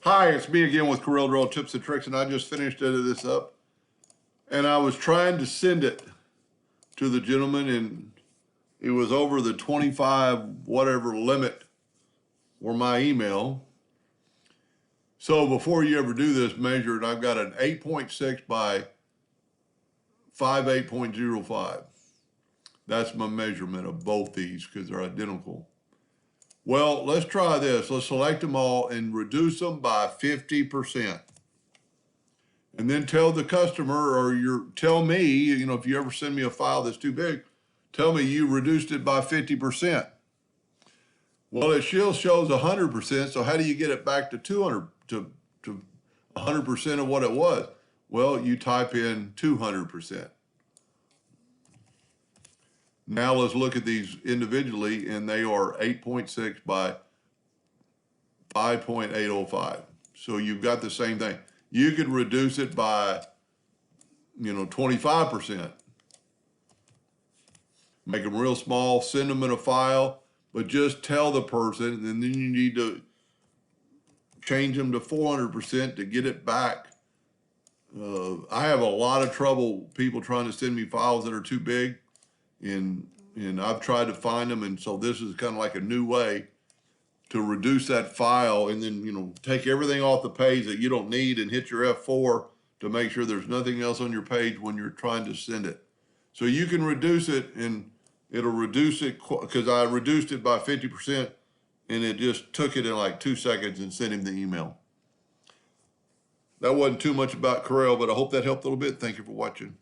Hi, it's me again with Corel Drill Tips and Tricks, and I just finished editing this up. And I was trying to send it to the gentleman, and it was over the 25 whatever limit for my email. So before you ever do this, measure it. I've got an 8.6 by 58.05. That's my measurement of both these because they're identical. Well, let's try this. Let's select them all and reduce them by 50%. And then tell the customer, or tell me, if you ever send me a file that's too big, tell me you reduced it by 50%. Well, it still shows 100%, so how do you get it back to 200, to 100% of what it was? Well, you type in 200%. Now let's look at these individually, and they are 8.6 by 5.805. So you've got the same thing. You could reduce it by, 25%. Make them real small, send them in a file, but just tell the person, and then you need to change them to 400% to get it back. I have a lot of trouble people trying to send me files that are too big, and I've tried to find them, and so this is kind of like a new way to reduce that file, and then take everything off the page that you don't need and hit your F4 to make sure there's nothing else on your page when you're trying to send it. So you can reduce it, and it'll reduce it, because I reduced it by 50%, and it just took it in like 2 seconds and sent him the email. That wasn't too much about Corel, but I hope that helped a little bit. Thank you for watching.